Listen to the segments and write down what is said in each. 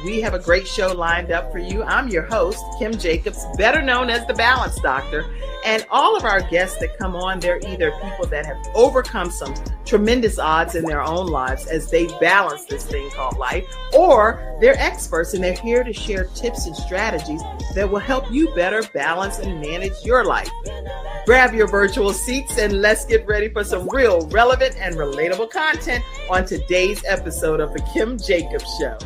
we have a great show lined up for you. I'm your host, Kim Jacobs, better known as the Balance Doctor. And all of our guests that come on, they're either people that have overcome some tremendous odds in their own lives as they balance this thing called life, or they're experts and they're here to share tips and strategies that will help you better balance and manage your life. Grab your virtual seats and let's get ready for some real relevant and relatable content on today's episode of The Kim Jacobs Show.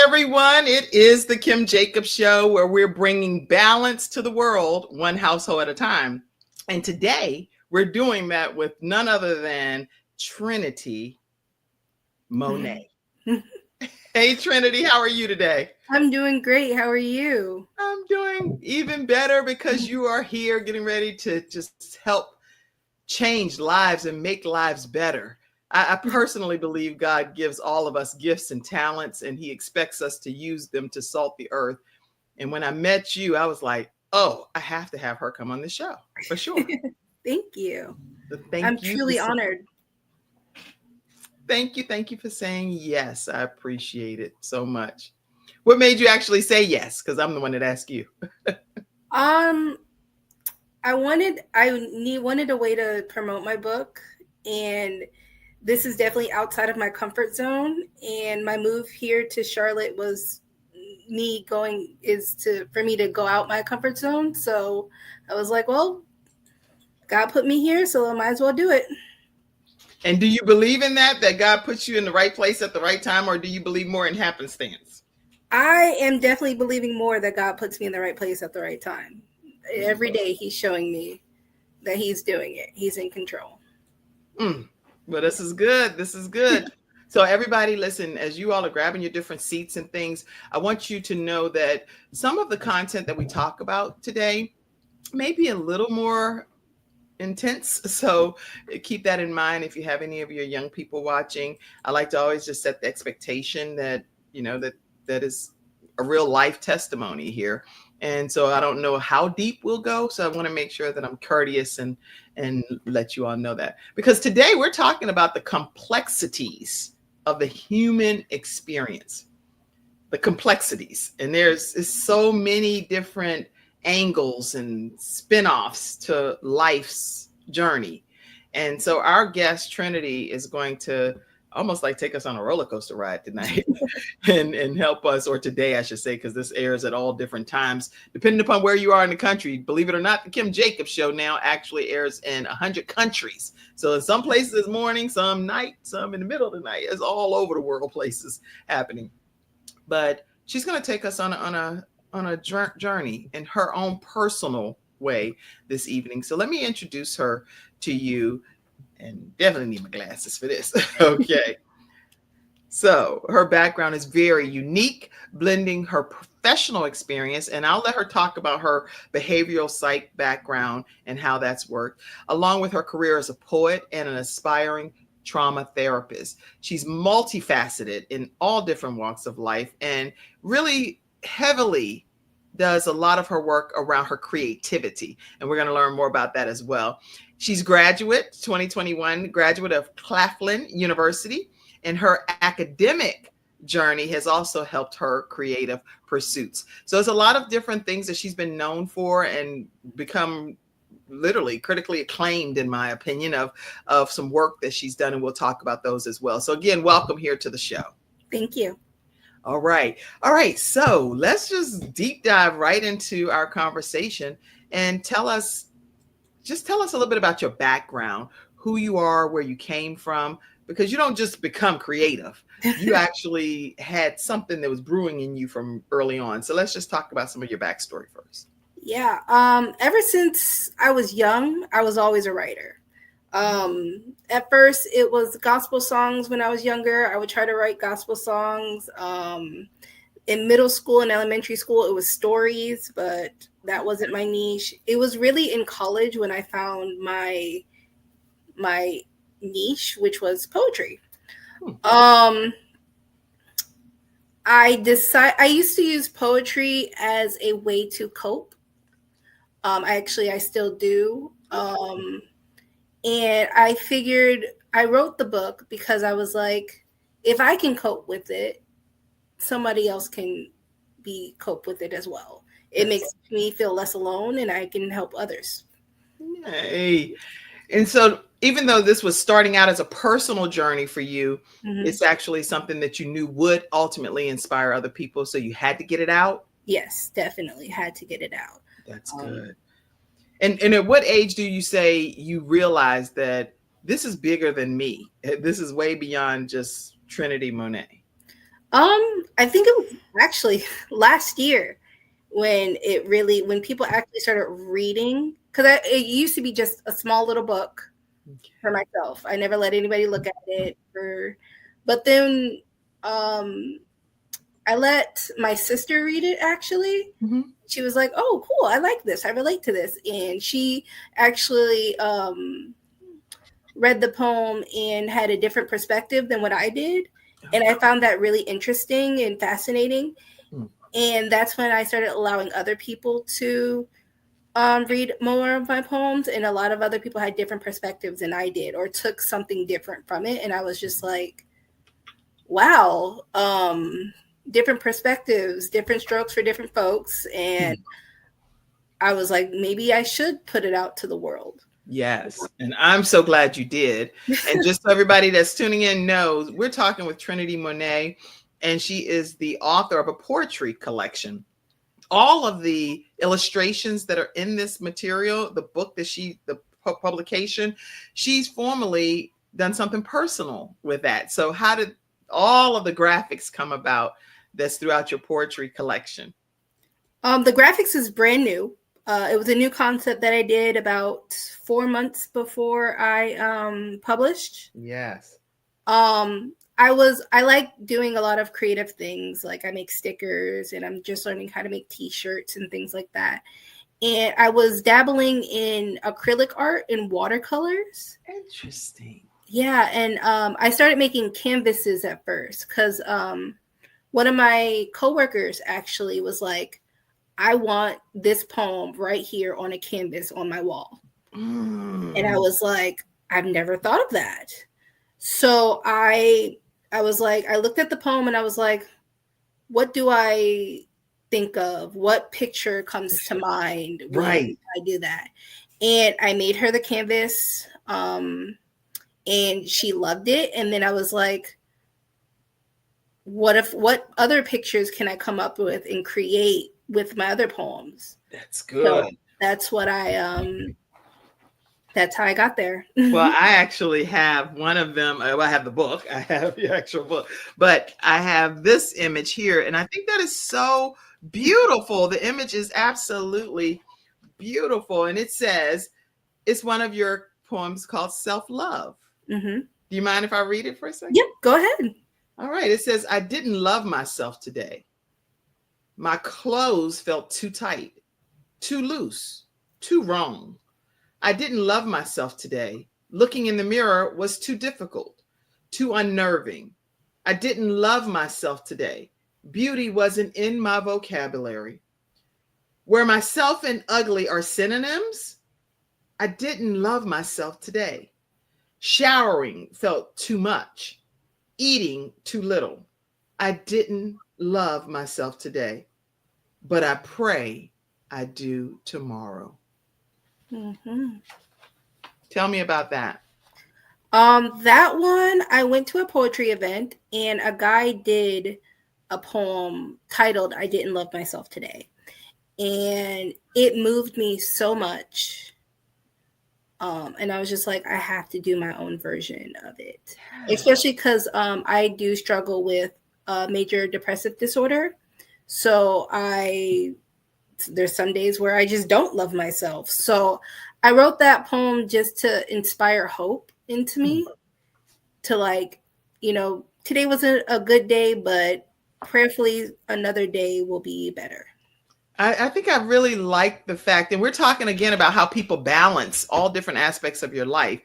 Everyone, it is the Kim Jacobs Show, where we're bringing balance to the world one household at a time. And today we're doing that with none other than Trinity Monaá. Hey Trinity, how are you today? I'm doing great. How are you? I'm doing even better because you are here getting ready to just help change lives and make lives better. I personally believe God gives all of us gifts and talents, and he expects us to use them to salt the earth. And when I met you, I was like, oh, I have to have her come on the show for sure. Thank you. So I'm truly honored. Thank you. Thank you for saying yes. I appreciate it so much. What made you actually say yes? Because I'm the one that asked you. I wanted a way to promote my book, and this is definitely outside of my comfort zone. And my move here to Charlotte was for me to go out my comfort zone. So I was like, well, God put me here, so I might as well do it. And do you believe in that God puts you in the right place at the right time, or do you believe more in happenstance? I am definitely believing more that God puts me in the right place at the right time. Every day he's showing me that he's doing it. He's in control. Well, this is good. This is good. So everybody, listen, as you all are grabbing your different seats and things, I want you to know that some of the content that we talk about today may be a little more intense. So keep that in mind. If you have any of your young people watching, I like to always just set the expectation that, that is a real life testimony here. And so I don't know how deep we'll go. So I want to make sure that I'm courteous and let you all know that. Because today we're talking about the complexities of the human experience. The complexities. And there's so many different angles and spin-offs to life's journey. And so our guest Trinity is going to almost like take us on a roller coaster ride tonight and help us, or today I should say, because this airs at all different times depending upon where you are in the country. Believe it or not, the Kim Jacobs Show now actually airs in 100 countries. So in some places it's morning, some night, some in the middle of the night. It's all over the world places happening. But she's going to take us on a journey in her own personal way this evening. So let me introduce her to you, and definitely need my glasses for this. Okay. So her background is very unique, blending her professional experience, and I'll let her talk about her behavioral psych background and how that's worked, along with her career as a poet and an aspiring trauma therapist. She's multifaceted in all different walks of life and really heavily does a lot of her work around her creativity. And we're going to learn more about that as well. She's 2021 graduate of Claflin University, and her academic journey has also helped her creative pursuits. So there's a lot of different things that she's been known for and become literally critically acclaimed, in my opinion, of some work that she's done. And we'll talk about those as well. So again, welcome here to the show. Thank you. All right. So let's just deep dive right into our conversation and tell us a little bit about your background, who you are, where you came from, because you don't just become creative. You actually had something that was brewing in you from early on. So let's just talk about some of your backstory first. Yeah. Ever since I was young, I was always a writer. At first it was gospel songs. When I was younger, I would try to write gospel songs. In middle school and elementary school, it was stories, but that wasn't my niche. It was really in college when I found my niche, which was poetry. I used to use poetry as a way to cope. I still do. And I figured I wrote the book because I was like, if I can cope with it, somebody else can cope with it as well. It That's, makes me feel less alone, and I can help others. yay. And so even though this was starting out as a personal journey for you, it's actually something that you knew would ultimately inspire other people. So you had to get it out. Yes, definitely had to get it out. That's good. And at what age do you say you realize that this is bigger than me? This is way beyond just Trinity Monaá. I think it was actually last year when people actually started reading, because it used to be just a small little book for myself. I never let anybody look at it. But then I let my sister read it, actually. Mm-hmm. She was like, oh, cool, I like this. I relate to this. And she actually read the poem and had a different perspective than what I did. And I found that really interesting and fascinating. And that's when I started allowing other people to read more of my poems. And a lot of other people had different perspectives than I did, or took something different from it. And I was just like, wow, different perspectives, different strokes for different folks. And I was like, maybe I should put it out to the world. Yes. And I'm so glad you did. And just so everybody that's tuning in knows, we're talking with Trinity Monaá, and she is the author of a poetry collection. All of the illustrations that are in this material, the book that the publication, she's formally done something personal with that. So how did all of the graphics come about that's throughout your poetry collection? The graphics is brand new. It was a new concept that I did about 4 months before I published. Yes. I like doing a lot of creative things. Like I make stickers, and I'm just learning how to make t-shirts and things like that. And I was dabbling in acrylic art and watercolors. Interesting. Yeah, and I started making canvases at first because one of my coworkers actually was like, I want this poem right here on a canvas on my wall. And I was like, I've never thought of that. So I was like, I looked at the poem and I was like, what do I think of? What picture comes to mind when I do that? And I made her the canvas, and she loved it. And then I was like, what other pictures can I come up with and create with my other poems? That's good. So that's what that's how I got there. Well, I actually have one of them. Well, I have the book. I have the actual book, but I have this image here. And I think that is so beautiful. The image is absolutely beautiful. And it says, it's one of your poems called Self-Love. Do you mind if I read it for a second? Yep, go ahead. All right. It says, I didn't love myself today. My clothes felt too tight, too loose, too wrong. I didn't love myself today. Looking in the mirror was too difficult, too unnerving. I didn't love myself today. Beauty wasn't in my vocabulary. Where myself and ugly are synonyms, I didn't love myself today. Showering felt too much, eating too little. I didn't love myself today, but I pray I do tomorrow. Tell me about that. That one, I went to a poetry event and a guy did a poem titled I Didn't Love Myself Today. And it moved me so much. And I was just like, I have to do my own version of it. Especially because I do struggle with major depressive disorder. So there's some days where I just don't love myself. So I wrote that poem just to inspire hope into me, to like, today wasn't a good day, but prayerfully another day will be better. I think I really like the fact, and we're talking again about how people balance all different aspects of your life.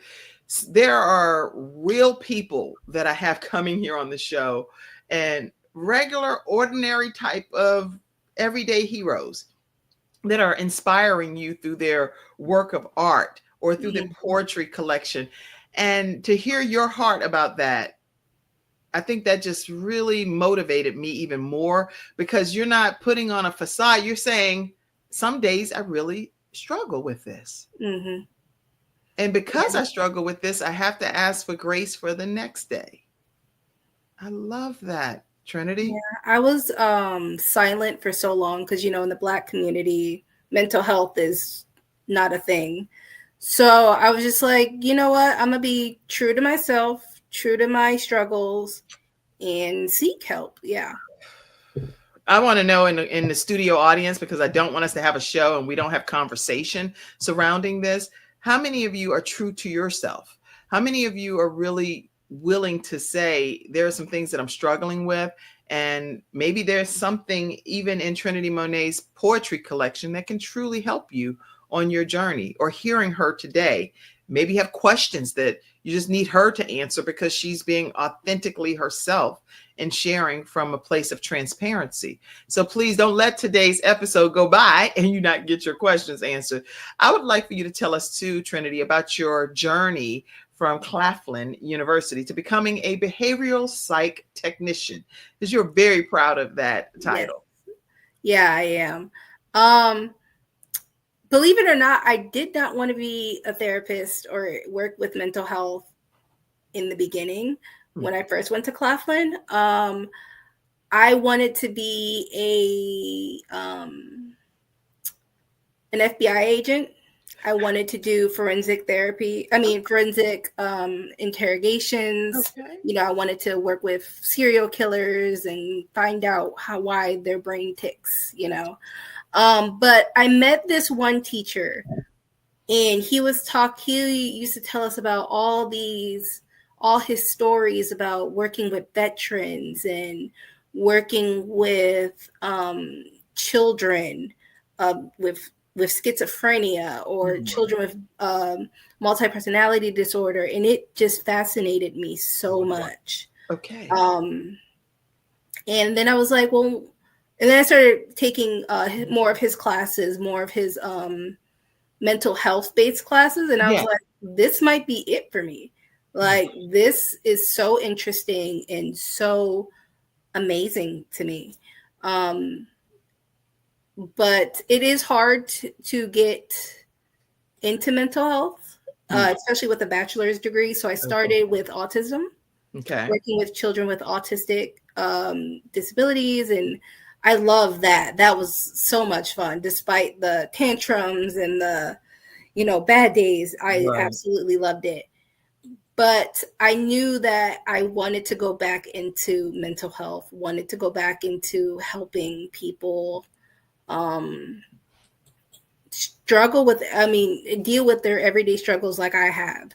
There are real people that I have coming here on the show, and regular, ordinary type of everyday heroes. that are inspiring you through their work of art or through the Mhm. poetry collection. And to hear your heart about that, I think that just really motivated me even more, because you're not putting on a facade. You're saying, some days I really struggle with this. Mhm. And because Yeah. I struggle with this, I have to ask for grace for the next day. I love that, Yeah. Trinity. I was silent for so long because, in the Black community, mental health is not a thing. So I was just like, you know what? I'm going to be true to myself, true to my struggles, and seek help. Yeah. I want to know in the studio audience, because I don't want us to have a show and we don't have conversation surrounding this. How many of you are true to yourself? How many of you are really willing to say, there are some things that I'm struggling with? And maybe there's something even in Trinity Monaá's poetry collection that can truly help you on your journey, or hearing her today. Maybe you have questions that you just need her to answer because she's being authentically herself and sharing from a place of transparency. So please don't let today's episode go by and you not get your questions answered. I would like for you to tell us too, Trinity, about your journey from Claflin University to becoming a behavioral psych technician, because you're very proud of that Yes. title. Yeah, I am. Um, Believe it or not, I did not want to be a therapist or work with mental health in the beginning when I first went to Claflin. I wanted to be an FBI agent. I wanted to do forensic therapy. Forensic interrogations. Okay. I wanted to work with serial killers and find out why their brain ticks. But I met this one teacher, and he used to tell us about all his stories about working with veterans and working with children with schizophrenia, or children with multi-personality disorder, and it just fascinated me so much. Okay. And then I was like, well, and then I started taking more of his classes, more of his mental health based classes, and I was like, this might be it for me. Like, this is so interesting and so amazing to me. But it is hard to get into mental health, especially with a bachelor's degree. So I started with autism, working with children with autistic disabilities, and I love that. That was so much fun, despite the tantrums and the bad days. I absolutely loved it. But I knew that I wanted to go back into mental health, wanted to go back into helping people deal with their everyday struggles like I have.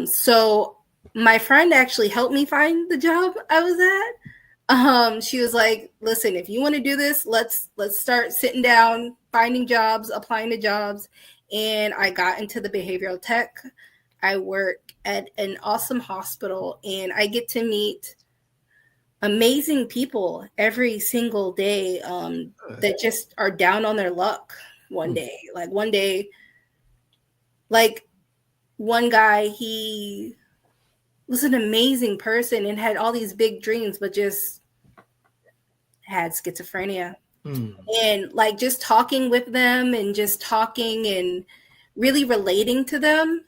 So my friend actually helped me find the job I was at. She was like, listen, if you want to do this, let's start sitting down, finding jobs, applying to jobs. And I got into the behavioral tech. I work at an awesome hospital, and I get to meet amazing people every single day that just are down on their luck one day. Like one guy, he was an amazing person and had all these big dreams, but just had schizophrenia. And like, just talking with them and just talking and really relating to them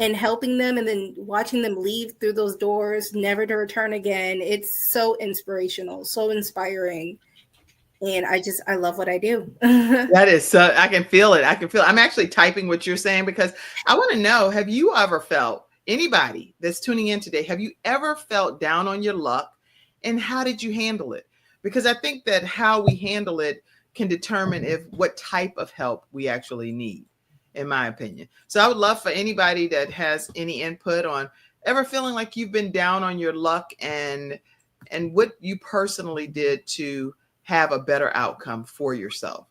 and helping them, and then watching them leave through those doors, never to return again. It's so inspirational, so inspiring. And I love what I do. That is so, I can feel it. I'm actually typing what you're saying, because I want to know, have you ever felt, anybody that's tuning in today, have you ever felt down on your luck, and how did you handle it? Because I think that how we handle it can determine what type of help we actually need, in my opinion. So I would love for anybody that has any input on ever feeling like you've been down on your luck, and what you personally did to have a better outcome for yourself.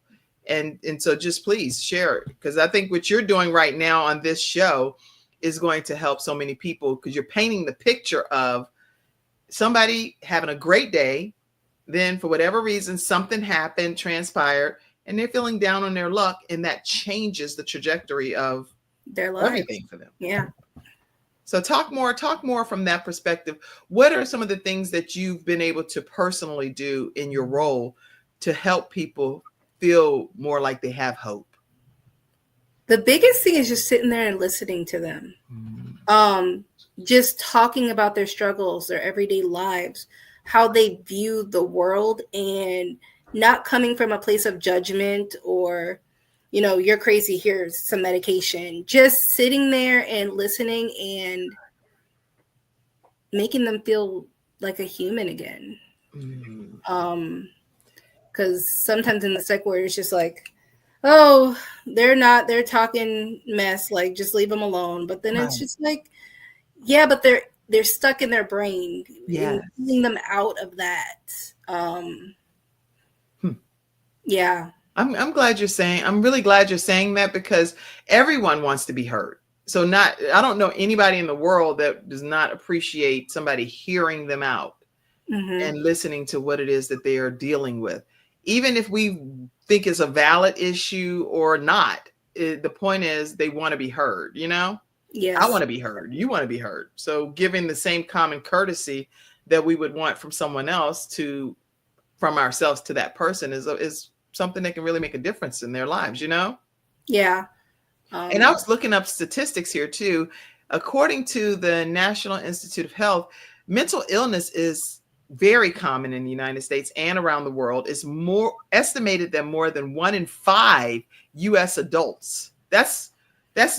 And so just please share it, because I think what you're doing right now on this show is going to help so many people, because you're painting the picture of somebody having a great day, then for whatever reason something happened, transpired, and they're feeling down on their luck, and that changes the trajectory of their lives. everything for them. Yeah. So talk more from that perspective. What are some of the things that you've been able to personally do in your role to help people feel more like they have hope? The biggest thing is just sitting there and listening to them. Just talking about their struggles, their everyday lives, how they view the world, and not coming from a place of judgment or, you know, you're crazy, here's some medication. Just sitting there and listening and making them feel like a human again. Because sometimes in the psych ward, it's just like, oh, they're talking mess, like just leave them alone. But then it's just like, yeah, but they're stuck in their brain. Yeah, Pulling them out of that. Yeah. I'm glad you're saying, I'm really glad you're saying that, because everyone wants to be heard. So I don't know anybody in the world that does not appreciate somebody hearing them out and listening to what it is that they are dealing with. Even if we think it's a valid issue or not, the point is they want to be heard, you know? Yes. I want to be heard. You want to be heard. So giving the same common courtesy that we would want from someone else from ourselves to that person is something that can really make a difference in their lives, you know? Yeah. And I was looking up statistics here too. According to the National Institute of Health, mental illness is very common in the United States and around the world. It's more estimated that more than 1 in 5 U.S. adults. That's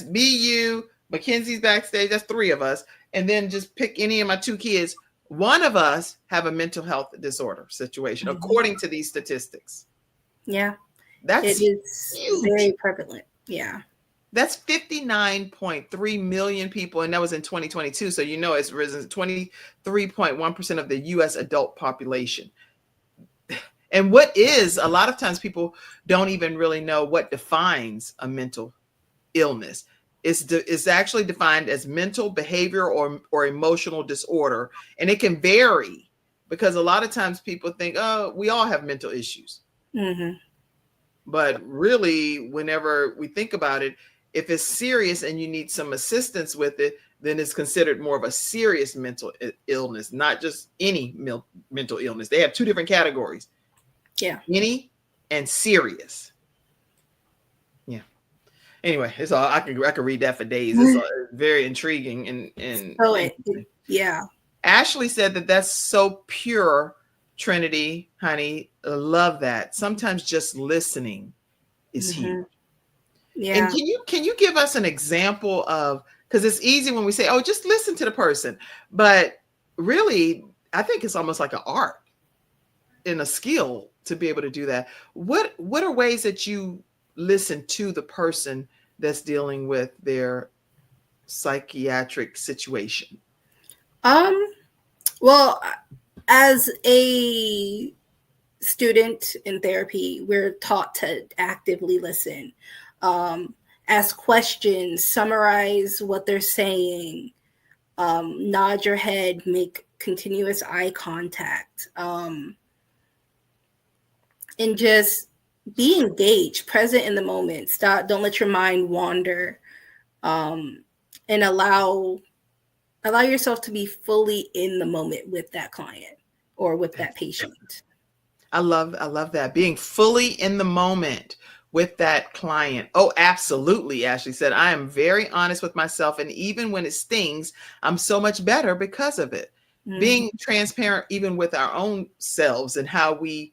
me, you, Mackenzie's backstage. That's 3 of us. And then just pick any of my 2 kids. 1 of us have a mental health disorder situation, according to these statistics. Yeah. That's it is huge. Very prevalent. Yeah. That's 59.3 million people. And that was in 2022. So, you know, it's risen 23.1% of the U.S. adult population. And a lot of times people don't even really know what defines a mental illness. It's actually defined as mental, behavioral, or emotional disorder. And it can vary, because a lot of times people think, oh, we all have mental issues. But really, whenever we think about it, if it's serious and you need some assistance with it, then it's considered more of a serious mental illness, not just any mental illness. They have 2 different categories. Yeah. Any and serious. Yeah. Anyway, it's all I could read that for days. It's very intriguing yeah. Ashley said that so pure, Trinity, honey. I love that. Sometimes just listening is huge. Yeah. And can you give us an example of, because it's easy when we say, oh, just listen to the person, but really, I think it's almost like an art and a skill to be able to do that. What are ways that you listen to the person that's dealing with their psychiatric situation? Well, as a student in therapy, we're taught to actively listen, ask questions, summarize what they're saying, nod your head, make continuous eye contact, and just be engaged, present in the moment. Don't let your mind wander, and allow yourself to be fully in the moment with that client or with that patient. I love that. Being fully in the moment with that client. Oh, absolutely. Ashley said, I am very honest with myself. And even when it stings, I'm so much better because of it. Being transparent, even with our own selves, and how we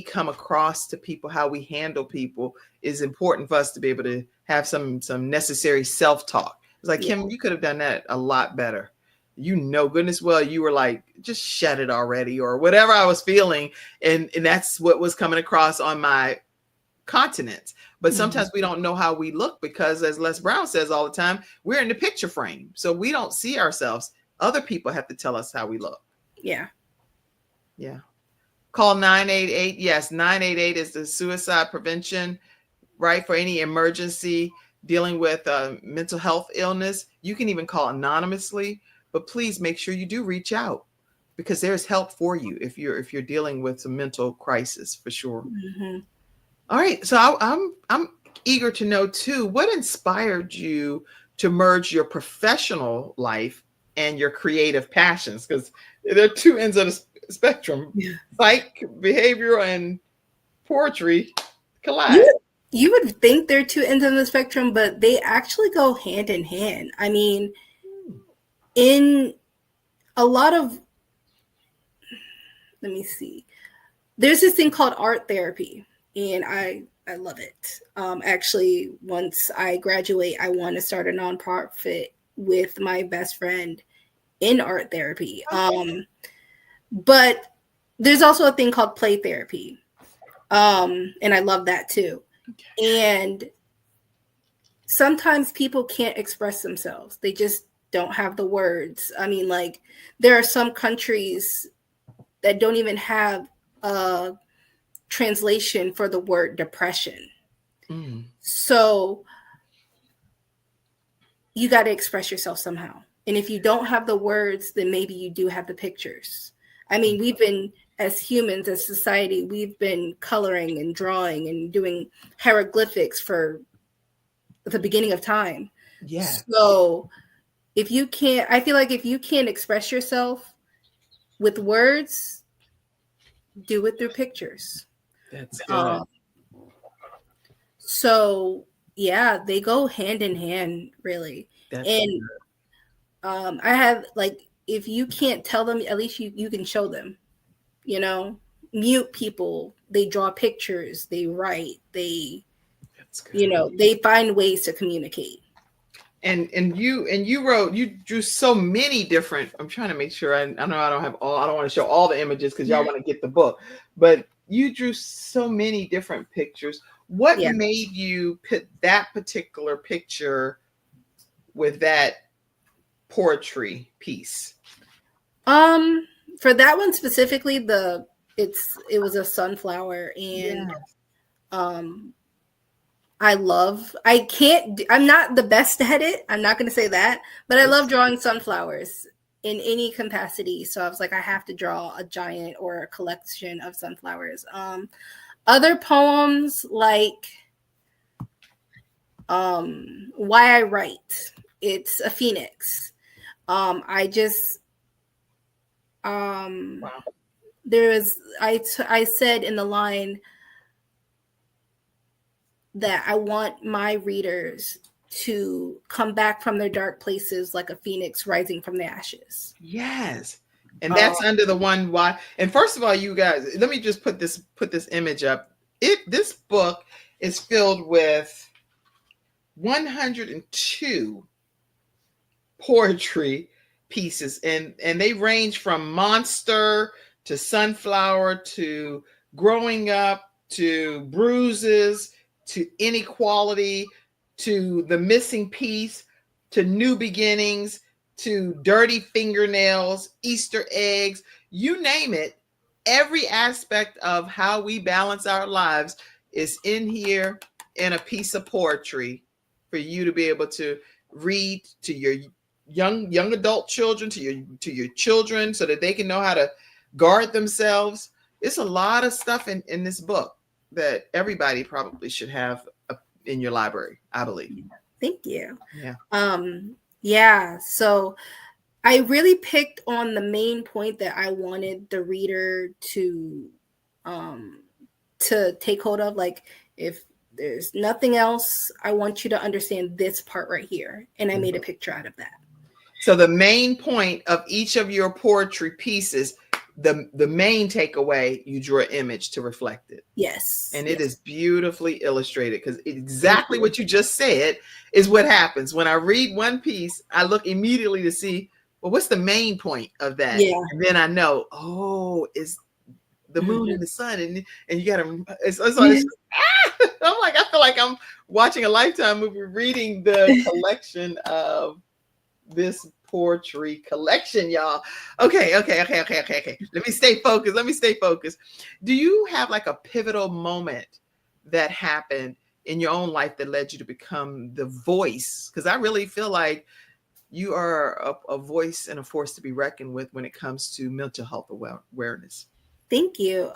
come across to people, how we handle people, is important for us to be able to have some necessary self-talk. It's like, Kim, you could have done that a lot better. You know, goodness well, you were like, just shut it already, or whatever I was feeling. And that's what was coming across on my continents. But sometimes we don't know how we look, because, as Les Brown says all the time, we're in the picture frame. So we don't see ourselves. Other people have to tell us how we look. Yeah. Yeah. Call 988. Yes, 988 is the suicide prevention, right? For any emergency dealing with mental health illness. You can even call anonymously, but please make sure you do reach out, because there's help for you if you're dealing with some mental crisis, for sure. All right. So I'm eager to know too, what inspired you to merge your professional life and your creative passions? Because there are two ends of the spectrum. Yeah. Psych, behavioral, and poetry collide. You you would think they're two ends of the spectrum, but they actually go hand in hand. I mean, in a lot of, let me see, there's this thing called art therapy, and I love it. Actually, once I graduate, I want to start a nonprofit with my best friend in art therapy. But there's also a thing called play therapy, and I love that too. And sometimes people can't express themselves; they just don't have the words. I mean, like, there are some countries that don't even have a translation for the word depression. Mm. So you got to express yourself somehow. And if you don't have the words, then maybe you do have the pictures. I mean, we've been, as humans, as society, we've been coloring and drawing and doing hieroglyphics for the beginning of time. Yeah, So if you can't, I feel like if you can't express yourself with words, do it through pictures. that's good. Um, so yeah, they go hand in hand, really. That's And I have, like, if you can't tell them, at least you can show them. You know, mute people. They draw pictures. They write. They, that's good. you know, they find ways to communicate. You drew so many different. I'm trying to make sure I know I don't have all. I don't want to show all the images because y'all want to get the book, but you drew so many different pictures. What Yeah. made you put that particular picture with that poetry piece? For that one specifically, it was a sunflower, and Yeah. um I'm not the best at it. I'm not going to say that, but I love drawing sunflowers in any capacity. So I was like, I have to draw a giant or a collection of sunflowers. Other poems like Why I Write. It's a phoenix. I just Wow. there was I said in the line that I want my readers to come back from their dark places like a phoenix rising from the ashes. Yes. And Um, that's under the one why. And first of all, you guys, let me just put this image up. This book is filled with 102 poetry pieces, and they range from monster to sunflower to growing up to bruises to inequality to the missing piece to new beginnings to dirty fingernails, Easter eggs, you name it. Every aspect of how we balance our lives is in here in a piece of poetry for you to be able to read to your young adult children, to your children, so that they can know how to guard themselves. It's a lot of stuff in this book that everybody probably should have in your library, I believe. Thank you. Yeah. Yeah, so I really picked on the main point that I wanted the reader um to take hold of. Like, if there's nothing else, I want you to understand this part right here. And I made a picture out of that. So the main point of each of your poetry pieces, the main takeaway, you draw an image to reflect it. Yes. And yes. it is beautifully illustrated, because exactly what you just said is what happens. When I read one piece, I look immediately to see, well, what's the main point of that? Yeah. And then I know, oh, it's the moon and the sun. And you got to, I'm like, I feel like I'm watching a Lifetime movie reading the collection of this poetry collection, y'all. Okay. Let me stay focused. Do you have like a pivotal moment that happened in your own life that led you to become the voice? Because I really feel like you are a voice and a force to be reckoned with when it comes to mental health awareness. Thank you.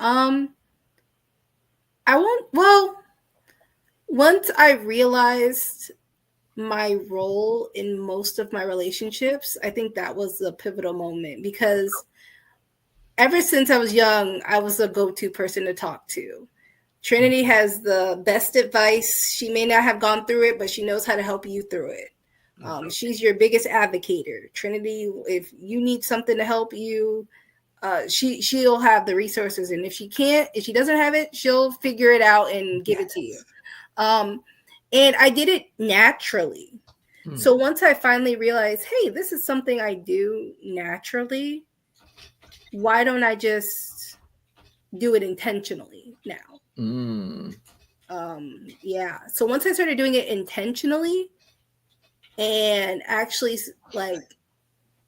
I won't. Well, once I realized my role in most of my relationships, I think that was the pivotal moment, because ever since I was young, I was the go-to person to talk to. Trinity has the best advice. She may not have gone through it, but she knows how to help you through it. She's your biggest advocator. Trinity, if you need something to help you, she'll have the resources. And if she doesn't have it, she'll figure it out and give it to you. And I did it naturally. So once I finally realized, hey, this is something I do naturally, why don't I just do it intentionally now? Yeah. So once I started doing it intentionally and actually like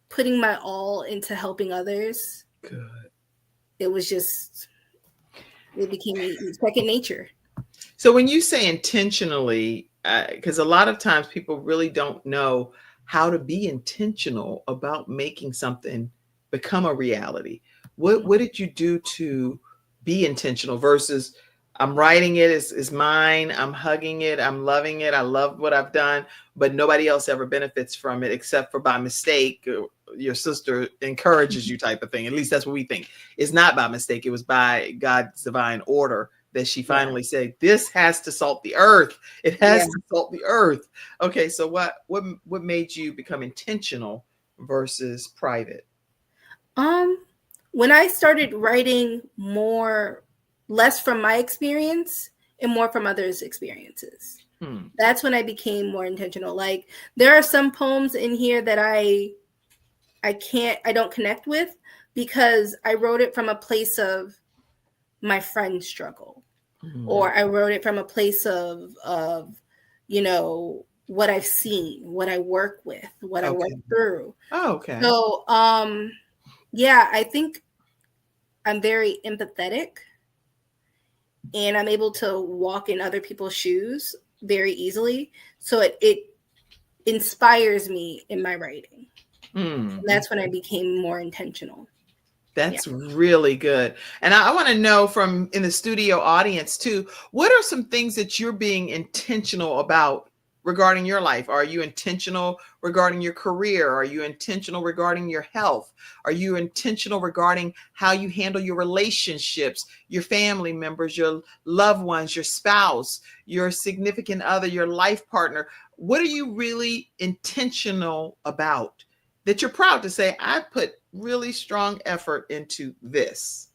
putting my all into helping others, it became second nature. So when you say intentionally, because a lot of times people really don't know how to be intentional about making something become a reality. What did you do to be intentional versus I'm writing it, it's mine, I'm hugging it, I'm loving it, I love what I've done, but nobody else ever benefits from it except for by mistake. Your sister encourages you type of thing. At least that's what we think. It's not by mistake. It was by God's divine order that she finally said, this has to salt the earth. It has to salt the earth. Okay, so what made you become intentional versus private? When I started writing less from my experience and more from others' experiences, that's when I became more intentional. Like, there are some poems in here that I don't connect with because I wrote it from a place of my friend's struggle, or I wrote it from a place of what I've seen, what I work with, what I work through. Oh, okay. So yeah, I think I'm very empathetic, and I'm able to walk in other people's shoes very easily. So it inspires me in my writing. And that's when I became more intentional. That's really good. And I want to know from in the studio audience too, what are some things that you're being intentional about regarding your life? Are you intentional regarding your career? Are you intentional regarding your health? Are you intentional regarding how you handle your relationships, your family members, your loved ones, your spouse, your significant other, your life partner? What are you really intentional about that you're proud to say, I put really strong effort into this?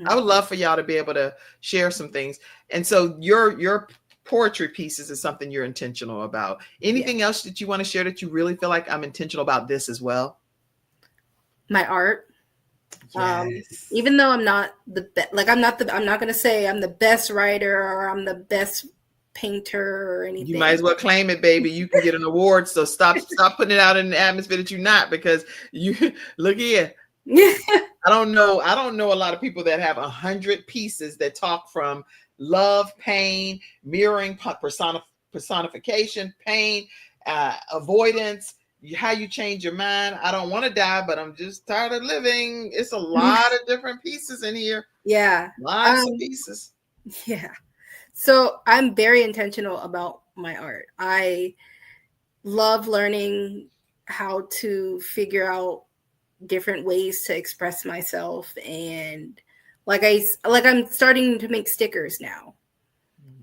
I would love for y'all to be able to share some things. And so your poetry pieces is something you're intentional about. Anything else that you want to share that you really feel like I'm intentional about this as well? My art. Yes. Even though I'm not the best, like I'm not going to say I'm the best writer or I'm the best painter or anything. You might as well claim it, baby. You can get an award. So stop putting it out in the atmosphere that you're not, because you look here. I don't know a lot of people that have 100 pieces that talk from love, pain, mirroring, personification, pain, avoidance, how you change your mind. I don't want to die, but I'm just tired of living. It's a lot of different pieces in here. Yeah. Lots of pieces. Yeah. So I'm very intentional about my art. I love learning how to figure out different ways to express myself, and I'm starting to make stickers now.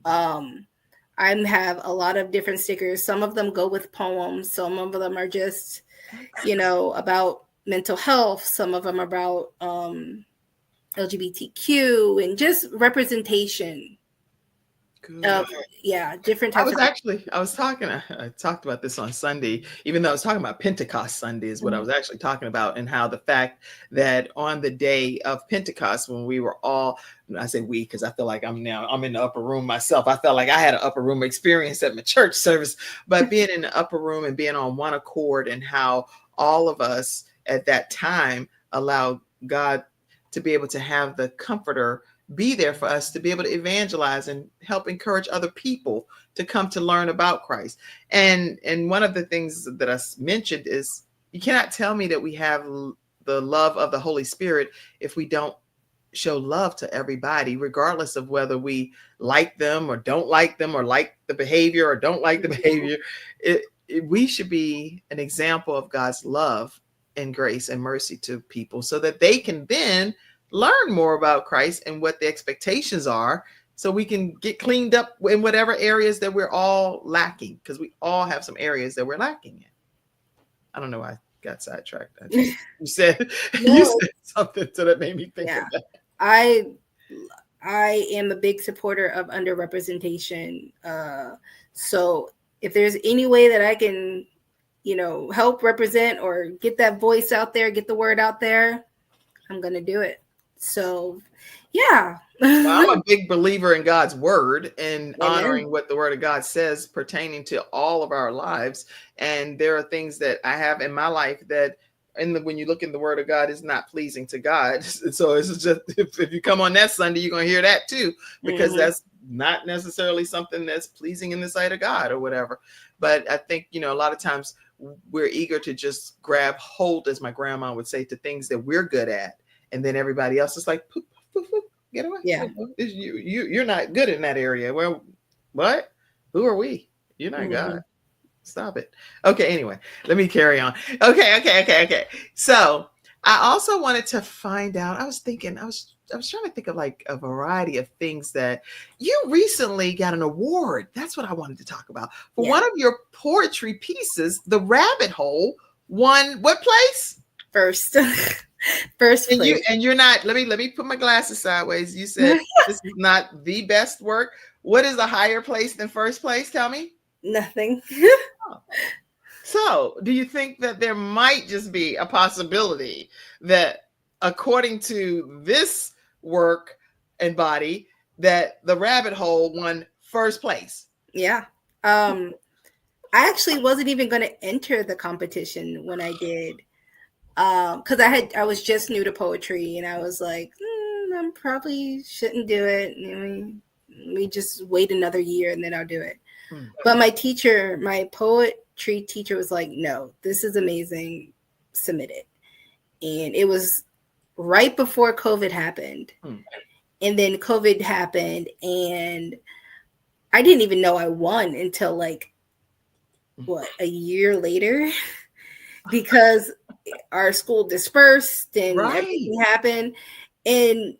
I have a lot of different stickers. Some of them go with poems. Some of them are just, about mental health. Some of them are about LGBTQ and just representation. Different types. I talked about this on Sunday, even though I was talking about Pentecost Sunday is what I was actually talking about, and how the fact that on the day of Pentecost, when we were all, I say we, because I feel like I'm in the upper room myself. I felt like I had an upper room experience at my church service, but being in the upper room and being on one accord, and how all of us at that time allowed God to be able to have the Comforter be there for us to be able to evangelize and help encourage other people to come to learn about Christ. And one of the things that I mentioned is, you cannot tell me that we have the love of the Holy Spirit if we don't show love to everybody, regardless of whether we like them or don't like them, or like the behavior or don't like the behavior. We should be an example of God's love and grace and mercy to people, so that they can then learn more about Christ and what the expectations are, so we can get cleaned up in whatever areas that we're all lacking, because we all have some areas that we're lacking in. I don't know why I got sidetracked. You said you said something so that made me think of that. I am a big supporter of underrepresentation. So if there's any way that I can, help represent or get that voice out there, get the word out there, I'm going to do it. So, yeah. Well, I'm a big believer in God's word and honoring what the word of God says pertaining to all of our lives. And there are things that I have in my life that when you look in the word of God, is not pleasing to God. So it's just, if you come on that Sunday, you're going to hear that too, because that's not necessarily something that's pleasing in the sight of God or whatever. But I think, a lot of times we're eager to just grab hold, as my grandma would say, to things that we're good at. And then everybody else is like, poof, poof, poof, get away. Yeah. You're not good in that area. Well, what? Who are we? You're not God. Stop it. Okay, anyway, let me carry on. Okay. So I also wanted to find out, I was trying to think of like a variety of things that you recently got an award. That's what I wanted to talk about. For one of your poetry pieces, The Rabbit Hole, won what place? First place. And you're not, let me put my glasses sideways. You said this is not the best work. What is a higher place than first place? Tell me. Nothing. So, do you think that there might just be a possibility that, according to this work and body, that The Rabbit Hole won first place? Yeah. I actually wasn't even going to enter the competition when I did, because I was just new to poetry, and I was like, I probably shouldn't do it. Let me just wait another year and then I'll do it. But my poetry teacher was like, no, this is amazing. Submit it. And it was right before COVID happened. And then COVID happened, and I didn't even know I won until like, a year later, because our school dispersed and everything happened. And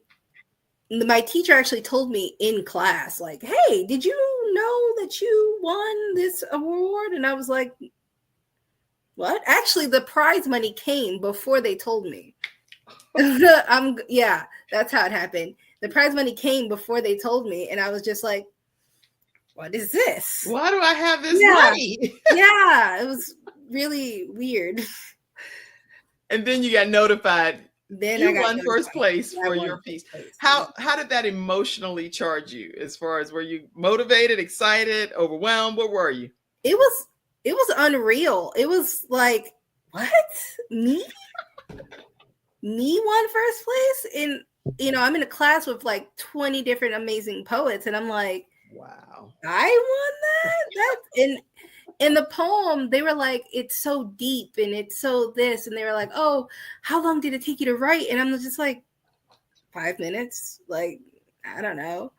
my teacher actually told me in class, like, hey, did you know that you won this award? And I was like, what? Actually, the prize money came before they told me. That's how it happened. The prize money came before they told me, and I was just like, what is this? Why do I have this money? Yeah, it was really weird. And then you got notified. Then you won first place for your piece. How did that emotionally charge you? As far as, were you motivated, excited, overwhelmed? What were you? It was unreal. It was like, what? Me won first place? And I'm in a class with like 20 different amazing poets, and I'm like, wow, I won that? In the poem, they were like, it's so deep and it's so this. And they were like, oh, how long did it take you to write? And I'm just like, 5 minutes. Like, I don't know.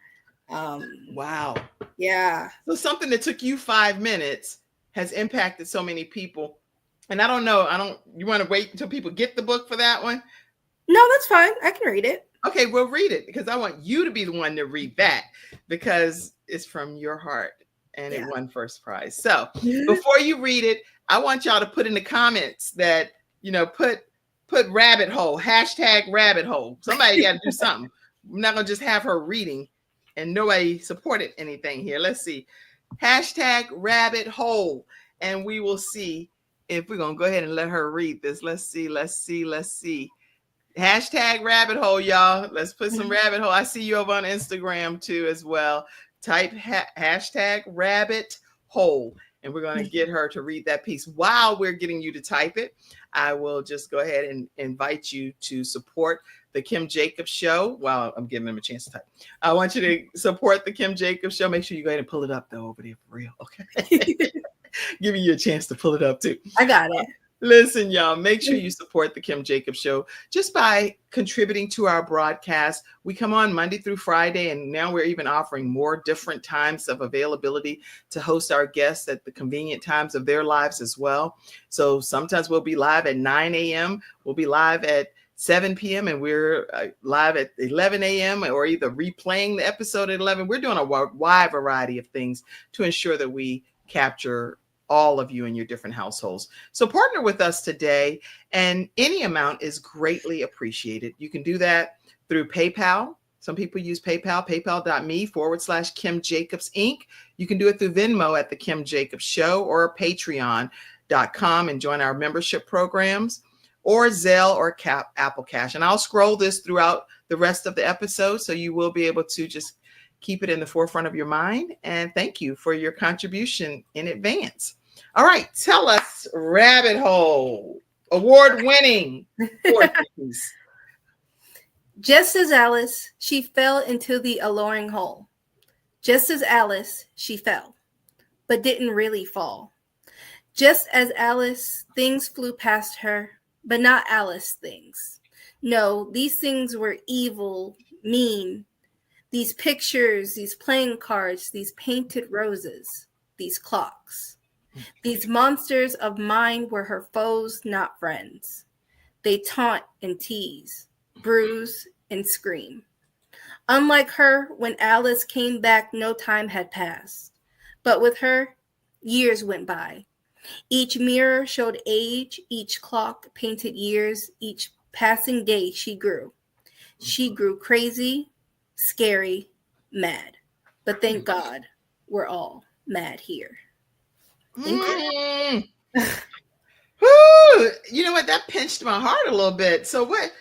Wow. Yeah. So something that took you 5 minutes has impacted so many people. And I don't know. You want to wait until people get the book for that one? No, that's fine. I can read it. Okay, well, read it, because I want you to be the one to read that, because it's from your heart. And it won first prize. So before you read it, I want y'all to put in the comments that, put rabbit hole, hashtag rabbit hole. Somebody got to do something. I'm not going to just have her reading and nobody supported anything here. Let's see. Hashtag rabbit hole. And we will see if we're going to go ahead and let her read this. Let's see. Hashtag rabbit hole, y'all. Let's put some rabbit hole. I see you over on Instagram too as well. Type hashtag rabbit hole, and we're going to get her to read that piece. While we're getting you to type it, I will just go ahead and invite you to support the Kim Jacobs Show. While I'm giving them a chance to type, I want you to support the Kim Jacobs Show. Make sure you go ahead and pull it up though over there for real. Okay. Giving you a chance to pull it up too. I got it. Listen, y'all, make sure you support the Kim Jacobs Show just by contributing to our broadcast. We come on Monday through Friday, and now we're even offering more different times of availability to host our guests at the convenient times of their lives as well. So sometimes we'll be live at 9 a.m., we'll be live at 7 p.m., and we're live at 11 a.m., or either replaying the episode at 11. We're doing a wide variety of things to ensure that we capture all of you in your different households. So partner with us today, and any amount is greatly appreciated. You can do that through PayPal. Some people use PayPal, paypal.me/Kim Jacobs Inc. You can do it through Venmo at the Kim Jacobs Show, or patreon.com and join our membership programs, or Zelle or Apple Cash. And I'll scroll this throughout the rest of the episode, so you will be able to just keep it in the forefront of your mind. And thank you for your contribution in advance. All right, tell us, Rabbit Hole, award-winning Portuguese. Just as Alice, she fell into the alluring hole. Just as Alice, she fell, but didn't really fall. Just as Alice, things flew past her, but not Alice things. No, these things were evil, mean. These pictures, these playing cards, these painted roses, these clocks. These monsters of mine were her foes, not friends. They taunt and tease, bruise and scream. Unlike her, when Alice came back, no time had passed. But with her, years went by. Each mirror showed age, each clock painted years, each passing day she grew. She grew crazy, scary, mad. But thank God we're all mad here. You know what? That pinched my heart a little bit. So what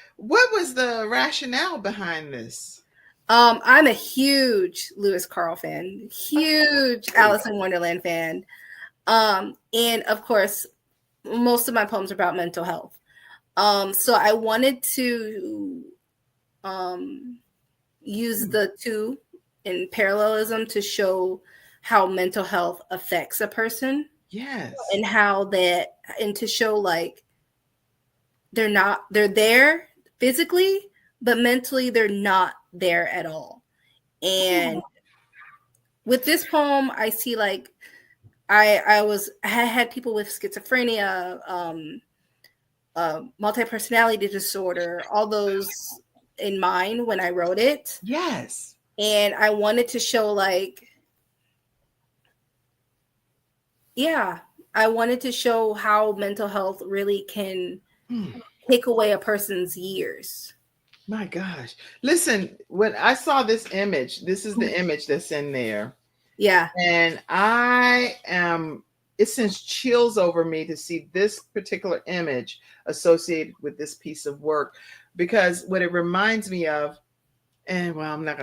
was the rationale behind this? I'm a huge Lewis Carroll fan, huge Alice in Wonderland fan. And of course, most of my poems are about mental health. So I wanted to use the two in parallelism to show how mental health affects a person. Yes. And to show like they're there physically, but mentally they're not there at all. And with this poem, I see like I had people with schizophrenia, multi-personality disorder, all those in mind when I wrote it. Yes. And I wanted to show like, I wanted to show how mental health really can take away a person's years. My gosh. Listen, when I saw this image, this is the image that's in there. Yeah. And it sends chills over me to see this particular image associated with this piece of work, because what it reminds me of, and well, I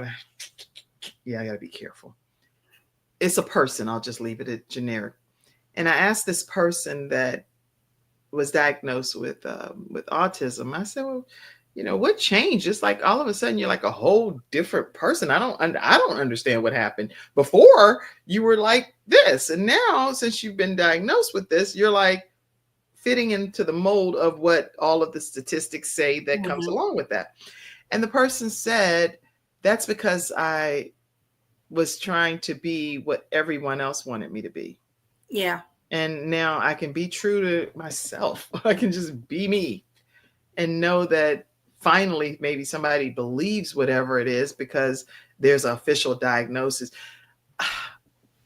gotta be careful. It's a person. I'll just leave it at generic. And I asked this person that was diagnosed with autism. I said, well, what changed? It's like all of a sudden you're like a whole different person. I don't understand what happened. Before you were like this, and now since you've been diagnosed with this, you're like fitting into the mold of what all of the statistics say that comes along with that. And the person said, that's because I was trying to be what everyone else wanted me to be. Yeah. And now I can be true to myself. I can just be me and know that finally maybe somebody believes whatever it is because there's an official diagnosis.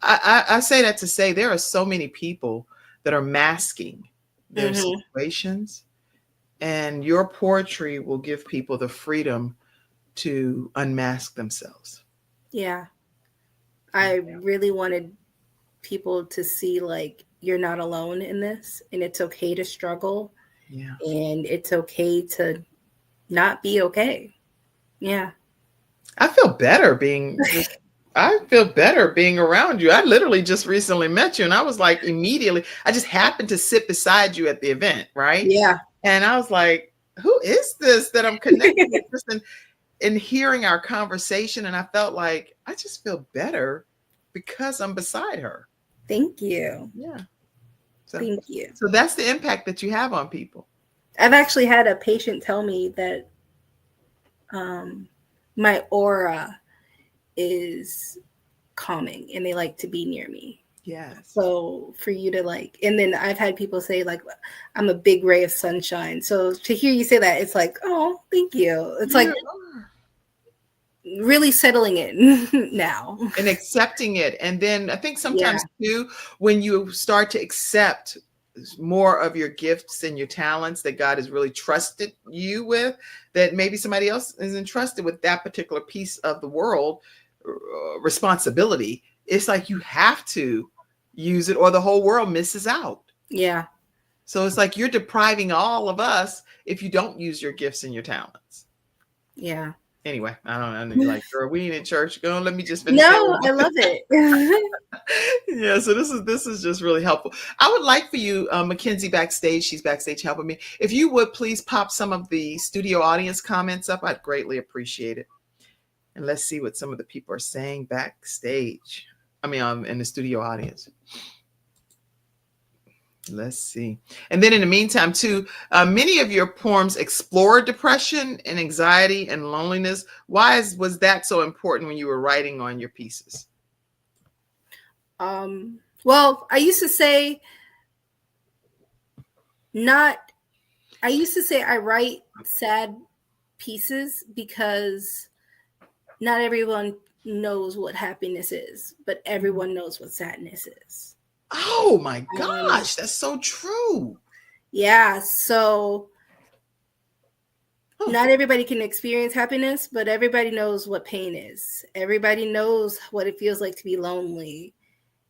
I say that to say there are so many people that are masking their situations, and your poetry will give people the freedom to unmask themselves. Yeah. I really wanted people to see like you're not alone in this, and it's okay to struggle. Yeah. And it's okay to not be okay. Yeah. I feel better being around you. I literally just recently met you, and I was like, immediately, I just happened to sit beside you at the event, right? Yeah. And I was like, who is this that I'm connecting with this? And hearing our conversation, and I felt like I just feel better because I'm beside her. Thank you. Yeah. So, Thank you. so that's the impact that you have on people. I've actually had a patient tell me that my aura is calming and they like to be near me. Yes. So for you to like, and then I've had people say like, I'm a big ray of sunshine. So to hear you say that, it's like, oh, thank you. It's like really settling in now. And accepting it. And then I think sometimes Yeah. too, when you start to accept more of your gifts and your talents that God has really trusted you with, that maybe somebody else is entrusted with that particular piece of the world responsibility, it's like you have to use it or the whole world misses out. Yeah. So it's like you're depriving all of us if you don't use your gifts and your talents. Yeah. Anyway, I don't know. You're like, girl, we ain't in church. Go, let me just finish. No, I love it. Yeah, so this is just really helpful. I would like for you, Mackenzie, backstage. She's backstage helping me. If you would please pop some of the studio audience comments up, I'd greatly appreciate it. And let's see what some of the people are saying backstage. I mean, in the studio audience. Let's see. And then in the meantime, too, many of your poems explore depression and anxiety and loneliness. Why was that so important when you were writing on your pieces? Well, I used to say I write sad pieces because not everyone knows what happiness is, but everyone knows what sadness is. Oh my gosh, that's so true. Yeah, so not everybody can experience happiness, but everybody knows what pain is. Everybody knows what it feels like to be lonely.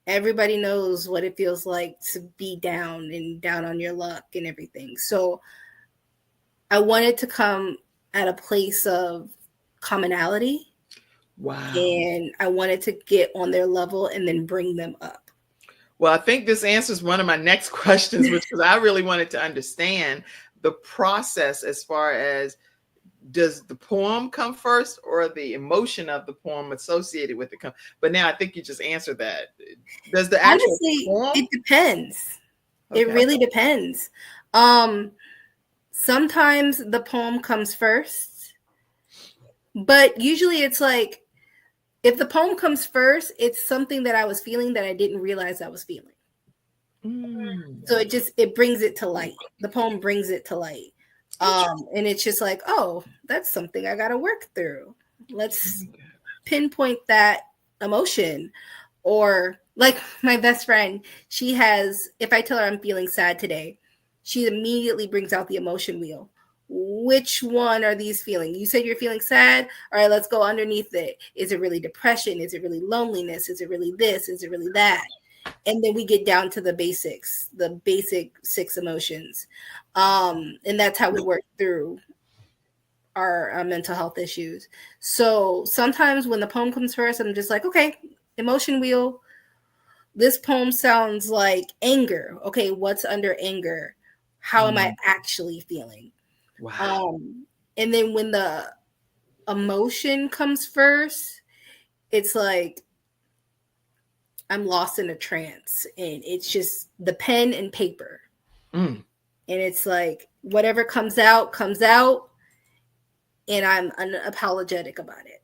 Everybody knows what it feels like to be down and down on your luck and everything. So I wanted to come at a place of commonality. Wow. And I wanted to get on their level and then bring them up. Well, I think this answers one of my next questions, which is I really wanted to understand the process as far as, does the poem come first or the emotion of the poem associated with it come? But now I think you just answered that. Does the actual Honestly, poem? it depends. Okay. It really depends. Sometimes the poem comes first, but usually it's like, if the poem comes first, it's something that I was feeling that I didn't realize I was feeling. So it brings it to light. The poem brings it to light. And it's just like, oh, that's something I got to work through. Let's pinpoint that emotion. Or like my best friend, she has, if I tell her I'm feeling sad today, she immediately brings out the emotion wheel. Which one are these feeling? You said you're feeling sad. All right, let's go underneath it. Is it really depression? Is it really loneliness? Is it really this? Is it really that? And then we get down to the basics, the basic 6 emotions. And that's how we work through our mental health issues. So sometimes when the poem comes first, I'm just like, okay, emotion wheel. This poem sounds like anger. Okay, what's under anger? How am I actually feeling? Wow. And then when the emotion comes first, it's like I'm lost in a trance, and it's just the pen and paper. And it's like whatever comes out, and I'm unapologetic about it.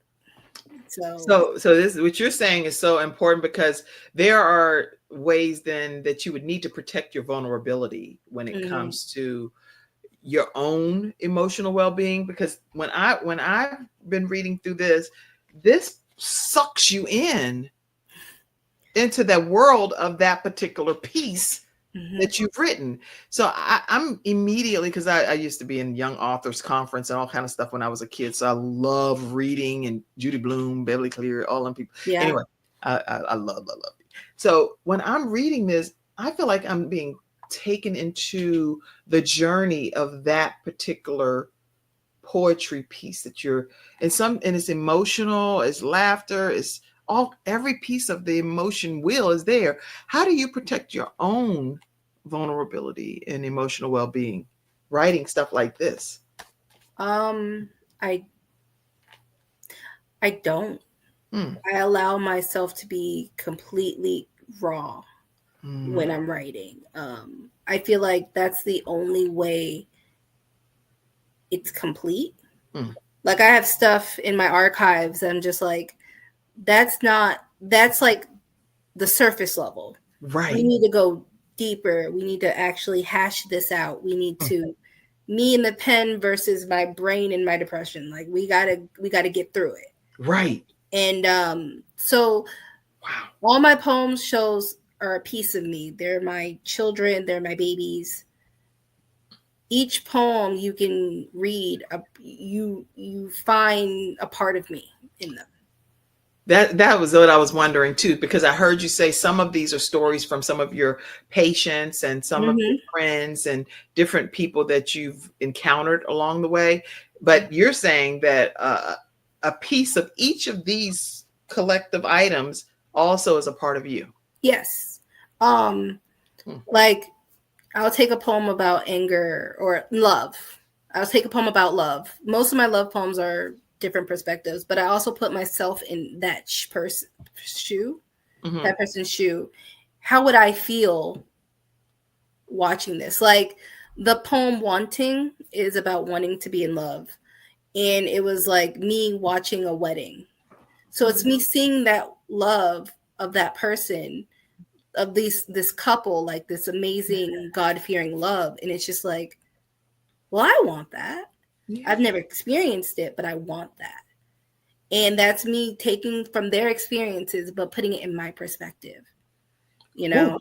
So this, what you're saying, is so important, because there are ways then that you would need to protect your vulnerability when it comes to your own emotional well-being. Because when I've been reading through this sucks you into that world of that particular piece that you've written. So I'm immediately, because I used to be in young authors conference and all kind of stuff when I was a kid. So I love reading, and Judy Blume, Beverly Clear, all them people. Yeah. Anyway, I love it. So when I'm reading this, I feel like I'm being taken into the journey of that particular poetry piece that you're and it's emotional, it's laughter, it's every piece of the emotion wheel is there. How do you protect your own vulnerability and emotional well-being writing stuff like this? I don't. I allow myself to be completely raw. when I'm writing. I feel like that's the only way it's complete. Like I have stuff in my archives. I'm just like, that's like the surface level. Right. We need to go deeper. We need to actually hash this out. We need to, me and the pen versus my brain and my depression. Like we gotta get through it. Right. And so wow. All my poems shows are a piece of me. They're my children, they're my babies. Each poem you can read, you find a part of me in them. That was what I was wondering too, because I heard you say some of these are stories from some of your patients and some of your friends and different people that you've encountered along the way. But you're saying that a piece of each of these collective items also is a part of you. Yes. Like I'll take a poem about anger or love. I'll take a poem about love. Most of my love poems are different perspectives, but I also put myself in that person's shoe. That person's shoe. How would I feel watching this? Like the poem Wanting is about wanting to be in love. And it was like me watching a wedding. So it's me seeing that love of that person, of this couple, like this amazing God-fearing love. And it's just like, well, I want that. Yeah. I've never experienced it, but I want that. And that's me taking from their experiences, but putting it in my perspective, you know?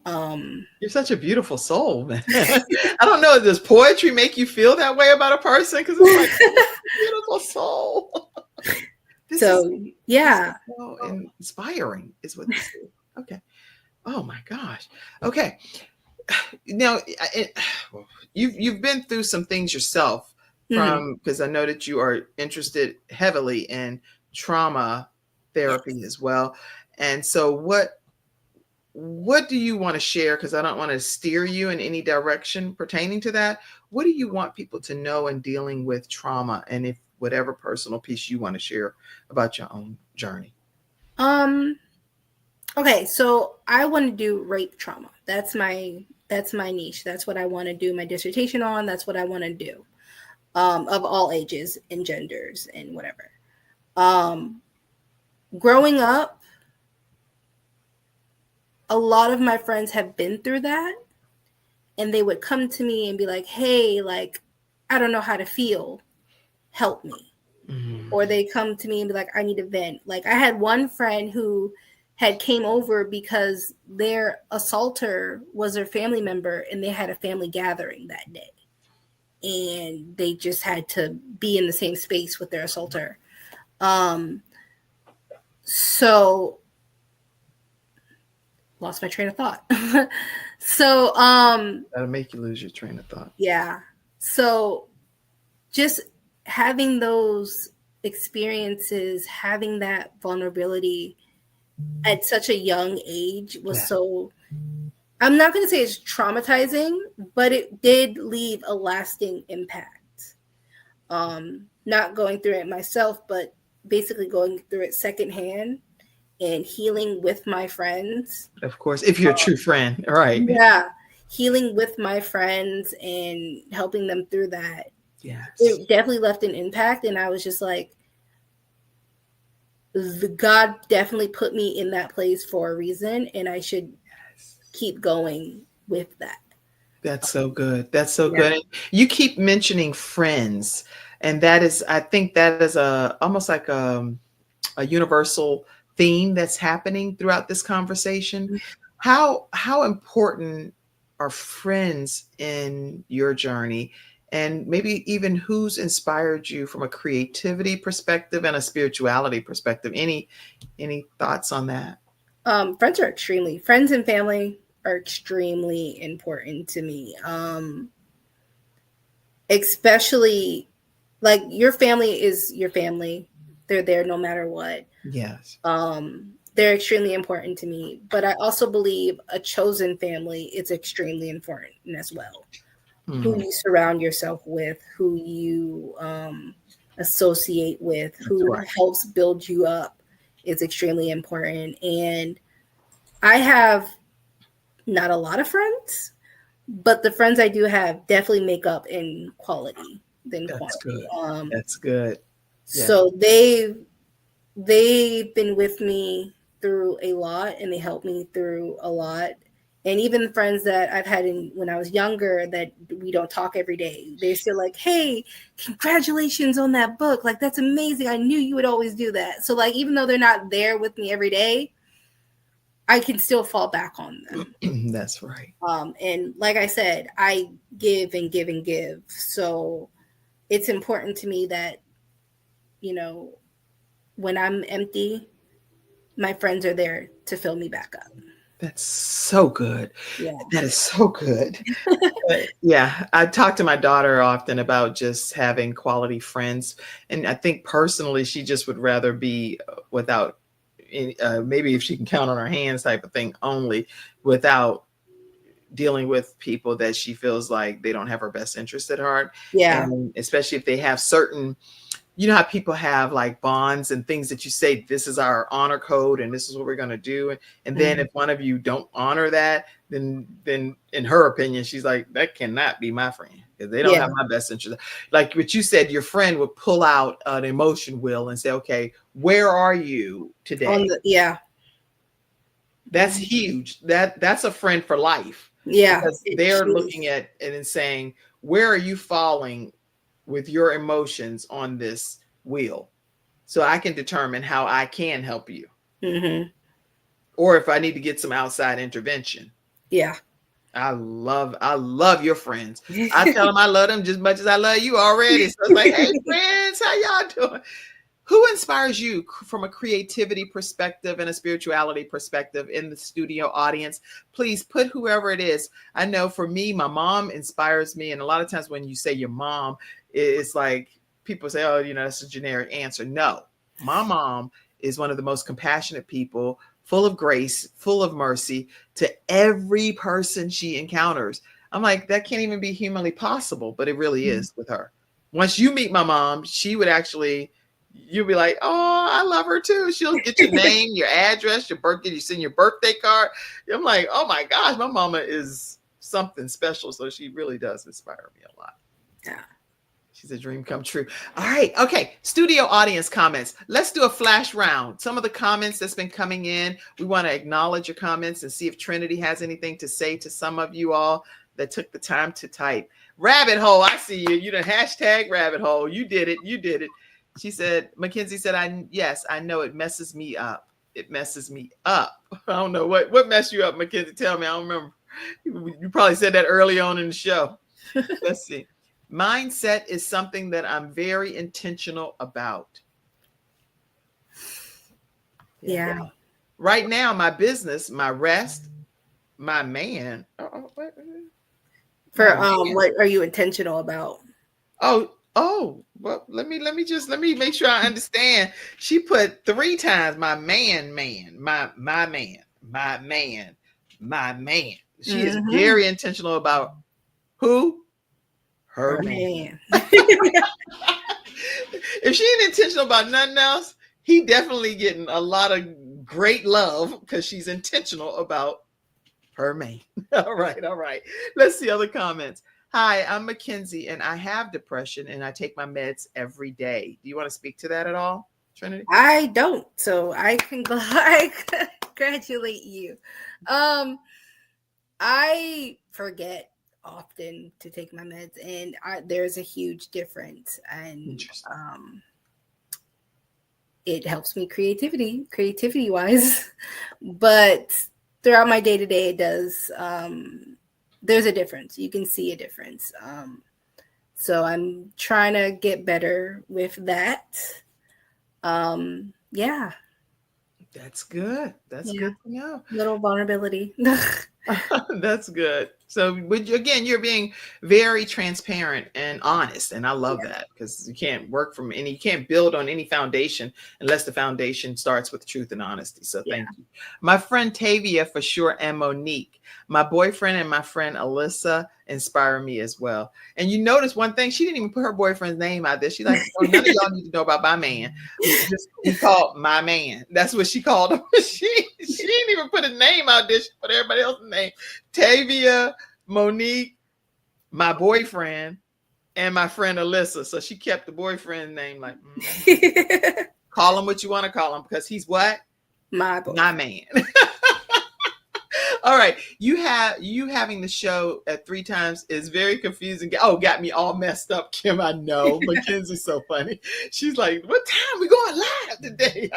You're such a beautiful soul, man. I don't know. Does poetry make you feel that way about a person? Because it's like, beautiful soul. This is so inspiring is what this is. Okay. Oh my gosh. Okay. Now, you've been through some things yourself because I know that you are interested heavily in trauma therapy as well. And so what do you want to share? Because I don't want to steer you in any direction pertaining to that. What do you want people to know in dealing with trauma? And if whatever personal piece you want to share about your own journey. Okay, so I want to do rape trauma. That's my niche. That's what I want to do my dissertation on. That's what I want to do. Of all ages and genders and whatever. Growing up, a lot of my friends have been through that, and they would come to me and be like, hey, like, I don't know how to feel. Help me. Or they come to me and be like, I need a vent. Like I had one friend who had came over because their assaulter was their family member and they had a family gathering that day. And they just had to be in the same space with their assaulter. So lost my train of thought. So that'll make you lose your train of thought. Yeah. So just having those experiences, having that vulnerability at such a young age was so, I'm not going to say it's traumatizing, but it did leave a lasting impact. Not going through it myself, but basically going through it secondhand and healing with my friends. Of course, if you're a true friend, right? Yeah. Healing with my friends and helping them through that. Yes. It definitely left an impact. And I was just like, God definitely put me in that place for a reason. And I should keep going with that. That's so good. That's so good. And you keep mentioning friends. And that is, I think that is almost like a universal theme that's happening throughout this conversation. How important are friends in your journey? And maybe even who's inspired you from a creativity perspective and a spirituality perspective? Any thoughts on that? Friends and family are extremely important to me. Especially like your family is your family. They're there no matter what. Yes. They're extremely important to me. But I also believe a chosen family is extremely important as well. Who you surround yourself with, who you associate with, who helps build you up is extremely important. And I have not a lot of friends, but the friends I do have definitely make up in quality than That's quantity. good. That's good. Yeah. So they've been with me through a lot, and they helped me through a lot. And even friends that I've had when I was younger that we don't talk every day, they're still like, hey, congratulations on that book. Like, that's amazing. I knew you would always do that. So like, even though they're not there with me every day, I can still fall back on them. That's right. And like I said, I give and give and give. So it's important to me that, you know, when I'm empty, my friends are there to fill me back up. That's so good. Yeah. That is so good. Yeah. I talk to my daughter often about just having quality friends. And I think personally, she just would rather be without, maybe if she can count on her hands type of thing only, without dealing with people that she feels like they don't have her best interest at heart. Yeah. And especially if they have certain, you know how people have like bonds and things that you say, this is our honor code and this is what we're going to do. And then if one of you don't honor that, then in her opinion, she's like, that cannot be my friend because they don't have my best interest. Like what you said, your friend would pull out an emotion wheel and say, okay, where are you today? That's huge. That's a friend for life. Yeah. Because they're looking at it and saying, where are you falling with your emotions on this wheel, so I can determine how I can help you, or if I need to get some outside intervention. Yeah, I love your friends. I tell them I love them just as much as I love you already. So it's like, hey friends, how y'all doing? Who inspires you from a creativity perspective and a spirituality perspective in the studio audience? Please put whoever it is. I know for me, my mom inspires me. And a lot of times when you say your mom, it's like people say, oh, you know, that's a generic answer. No, my mom is one of the most compassionate people, full of grace, full of mercy to every person she encounters. I'm like, that can't even be humanly possible, but it really is with her. Once you meet my mom, she would actually... you'll be like, oh, I love her too. She'll get your name, your address, your birthday. You send your birthday card. I'm like, oh my gosh, my mama is something special. So she really does inspire me a lot. Yeah. She's a dream come true. All right. Okay. Studio audience comments. Let's do a flash round. Some of the comments that's been coming in. We want to acknowledge your comments and see if Trinity has anything to say to some of you all that took the time to type. Rabbit hole. I see you. You done hashtag rabbit hole. You did it. You did it. She said, Mackenzie said, yes, I know it messes me up. It messes me up. I don't know what messed you up, Mackenzie. Tell me. I don't remember. You probably said that early on in the show. Let's see. Mindset is something that I'm very intentional about. Yeah. Right now, my business, my rest, my man. What are you intentional about? Oh, well, let me make sure I understand. She put 3 times my man, my man. She is very intentional about who? Her man. If she ain't intentional about nothing else, he definitely getting a lot of great love because she's intentional about her man. All right. Let's see other comments. Hi, I'm Mackenzie, and I have depression, and I take my meds every day. Do you want to speak to that at all, Trinity? I don't, so I congratulate you. I forget often to take my meds, and there's a huge difference, and it helps me creativity wise, but throughout my day-to-day it does. There's a difference. You can see a difference. So I'm trying to get better with that. Yeah. That's good. That's good to know. Little vulnerability. That's good. So again, you're being very transparent and honest. And I love that because you can't you can't build on any foundation unless the foundation starts with truth and honesty. So thank you. My friend Tavia for sure, and Monique. My boyfriend and my friend Alyssa inspire me as well. And you notice one thing, she didn't even put her boyfriend's name out there. She's like, oh, none of y'all need to know about my man. He called my man. That's what she called him. She didn't even put a name out there. She put everybody else's name. Tavia, Monique, my boyfriend, and my friend Alyssa. So she kept the boyfriend name like, call him what you want to call him because he's what? My man. All right. You having the show at 3 times is very confusing. Oh, got me all messed up, Kim. I know. Mackenzie's so funny. She's like, what time we going live today?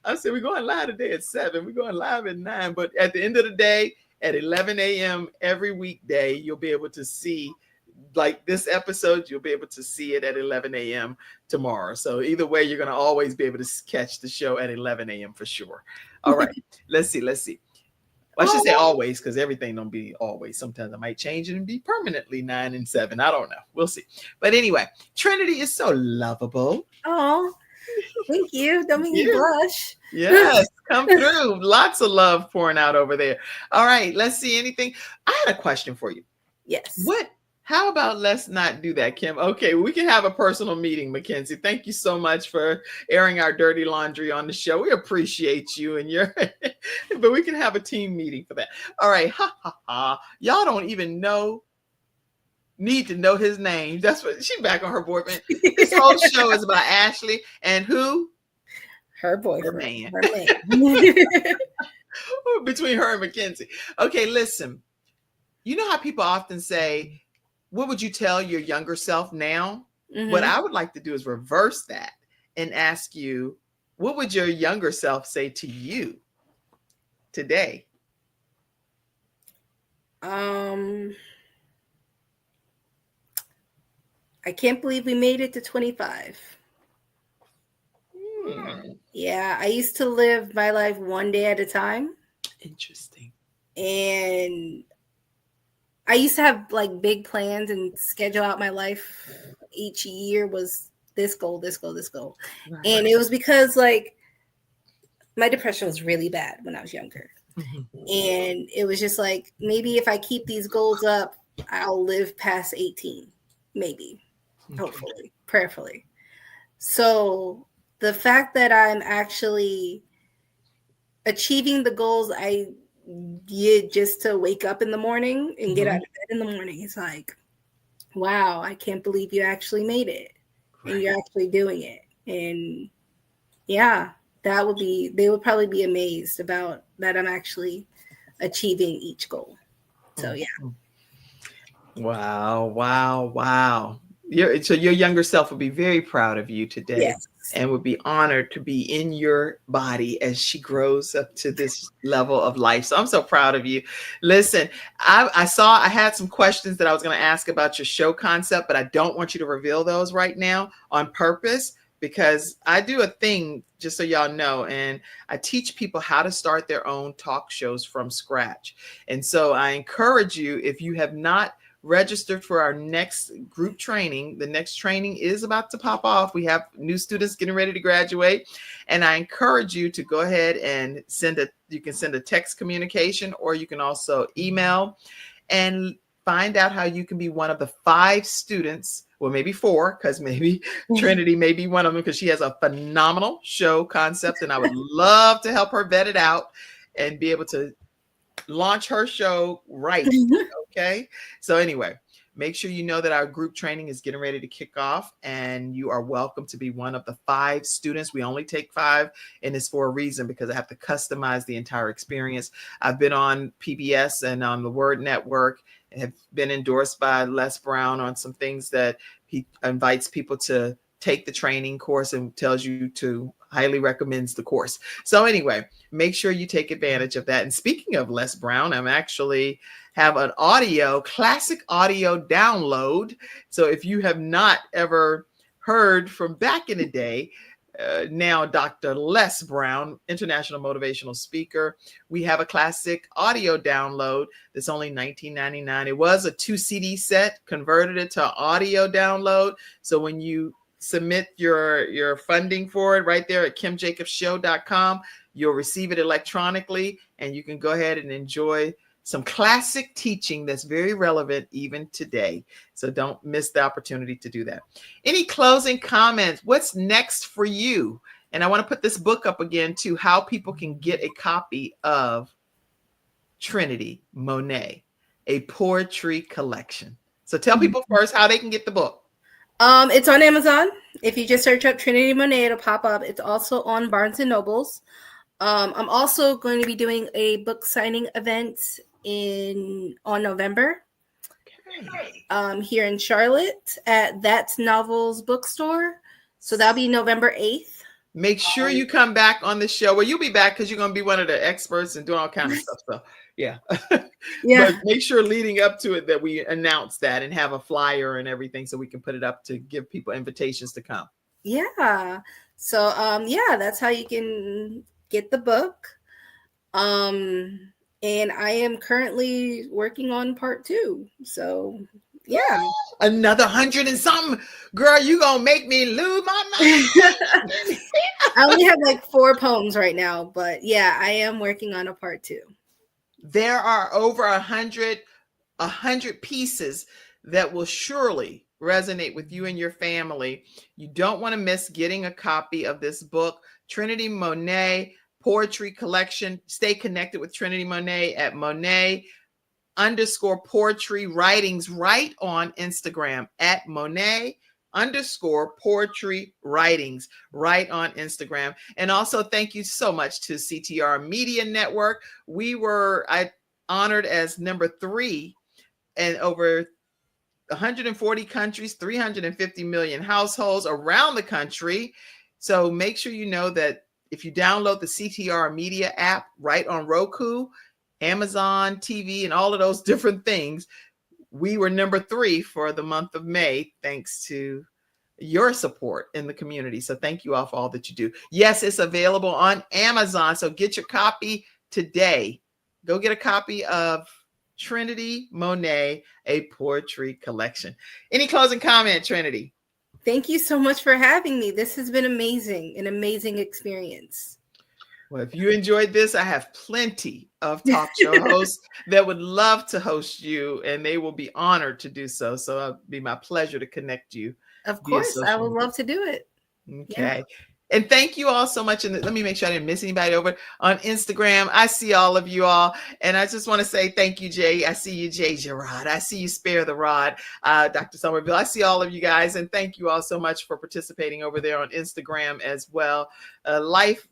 I said, we're going live today at 7. We're going live at 9. But at the end of the day, at 11 a.m. every weekday, you'll be able to see, like this episode, you'll be able to see it at 11 a.m. tomorrow. So either way, you're going to always be able to catch the show at 11 a.m. for sure. All right. Let's see. Well, I should say always, because everything don't be always. Sometimes I might change it and be permanently 9 and 7. I don't know. We'll see. But anyway, Trinity is so lovable. Oh, thank you. Don't make me blush. Yes, come through. Lots of love pouring out over there. All right, let's see anything. I had a question for you. Yes. How about let's not do that, Kim? Okay, we can have a personal meeting, Mackenzie. Thank you so much for airing our dirty laundry on the show. We appreciate you and your, but we can have a team meeting for that. All right, y'all don't even need to know his name. That's what she's back on her boyfriend. This whole show is about Ashley and who? Her boyfriend. Her man. Between her and Mackenzie. Okay, listen. You know how people often say, what would you tell your younger self now? Mm-hmm. What I would like to do is reverse that and ask you, what would your younger self say to you today? I can't believe we made it to 25. Yeah, I used to live my life one day at a time. Interesting. And I used to have like big plans and schedule out my life. Each year was this goal, this goal, this goal. Right. And it was because like my depression was really bad when I was younger. Mm-hmm. And it was just like, maybe if I keep these goals up, I'll live past 18, maybe, hopefully, prayerfully. So the fact that I'm actually achieving the goals I did just to wake up in the morning and get out of bed in the morning, it's like, wow, I can't believe you actually made it. Right. And you're actually doing it. And yeah, they would probably be amazed about that I'm actually achieving each goal. So yeah. Wow. So your younger self would be very proud of you today. Yes. And would be honored to be in your body as she grows up to this level of life. So I'm so proud of you. Listen, I had some questions that I was going to ask about your show concept, but I don't want you to reveal those right now on purpose, because I do a thing, just so y'all know, and I teach people how to start their own talk shows from scratch. And so I encourage you, if you have not registered for our next group training. The next training is about to pop off. We have new students getting ready to graduate. And I encourage you to go ahead and you can send a text communication, or you can also email and find out how you can be one of the 5 students, well, maybe 4, because maybe Trinity may be one of them, because she has a phenomenal show concept. And I would love to help her vet it out and be able to launch her show right. Okay. So anyway, make sure you know that our group training is getting ready to kick off, and you are welcome to be one of the 5 students. We only take 5, and it's for a reason, because I have to customize the entire experience. I've been on PBS and on the Word Network, and have been endorsed by Les Brown on some things that he invites people to take the training course and tells you to highly recommends the course. So anyway, make sure you take advantage of that. And speaking of Les Brown, I'm actually have an classic audio download. So if you have not ever heard from back in the day, now Dr. Les Brown, international motivational speaker, we have a classic audio download that's only $19.99. It was a 2 CD set, converted it to audio download. So when you submit your funding for it right there at kimjacobsshow.com, you'll receive it electronically, and you can go ahead and enjoy some classic teaching that's very relevant even today. So don't miss the opportunity to do that. Any closing comments? What's next for you? And I want to put this book up again to how people can get a copy of Trinity Monaá, a poetry collection. So tell people first how they can get the book. It's on Amazon. If you just search up Trinity Monaá, it'll pop up. It's also on Barnes and Nobles. I'm also going to be doing a book signing event on November. Okay. Here in Charlotte at That's Novels Bookstore. So that'll be November 8th. Make sure you come back on the show. Well, you'll be back because you're going to be one of the experts and doing all kinds of stuff. So yeah. Yeah. But make sure leading up to it that we announce that and have a flyer and everything so we can put it up to give people invitations to come. Yeah. So that's how you can get the book. And I am currently working on part 2. So yeah. Another 100 and something. Girl, you gonna make me lose my mind. I only have like 4 poems right now, but yeah, I am working on a part 2. There are over 100 pieces that will surely resonate with you and your family. You don't want to miss getting a copy of this book, Trinity Monaá Poetry Collection. Stay connected with Trinity Monaá at Monaá_poetry writings right on Instagram at Monaá_poetry writings right on Instagram. And also thank you so much to CTR Media Network. I honored as number 3 in over 140 countries, 350 million households around the country. So make sure you know that if you download the CTR Media app right on Roku, Amazon TV, and all of those different things, we were number 3 for the month of May, thanks to your support in the community. So thank you all for all that you do. Yes, it's available on Amazon. So get your copy today. Go get a copy of Trinity Monaá, a poetry collection. Any closing comment, Trinity? Thank you so much for having me. This has been amazing, an amazing experience. Well, if you enjoyed this, I have plenty of talk show hosts that would love to host you, and they will be honored to do so. So it'll be my pleasure to connect you. Of course, I would love to do it. Okay. Yeah. And thank you all so much. And let me make sure I didn't miss anybody over on Instagram. I see all of you all. And I just want to say thank you, Jay. I see you, Jay Gerard. I see you, Spare the Rod, Dr. Somerville. I see all of you guys. And thank you all so much for participating over there on Instagram as well. Life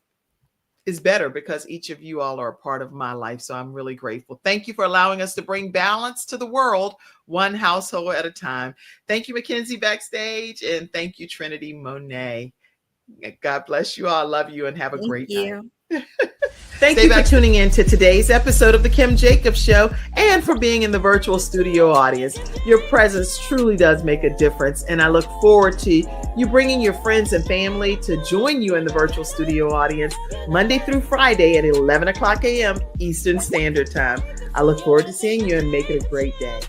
is better because each of you all are a part of my life. So I'm really grateful. Thank you for allowing us to bring balance to the world, one household at a time. Thank you, Mackenzie backstage. And thank you, Trinity Monaá. God bless you all. I love you and have a great night. Thank you for tuning in to today's episode of The Kim Jacobs Show and for being in the virtual studio audience. Your presence truly does make a difference, and I look forward to you bringing your friends and family to join you in the virtual studio audience Monday through Friday at 11 o'clock a.m. Eastern Standard Time. I look forward to seeing you and make it a great day.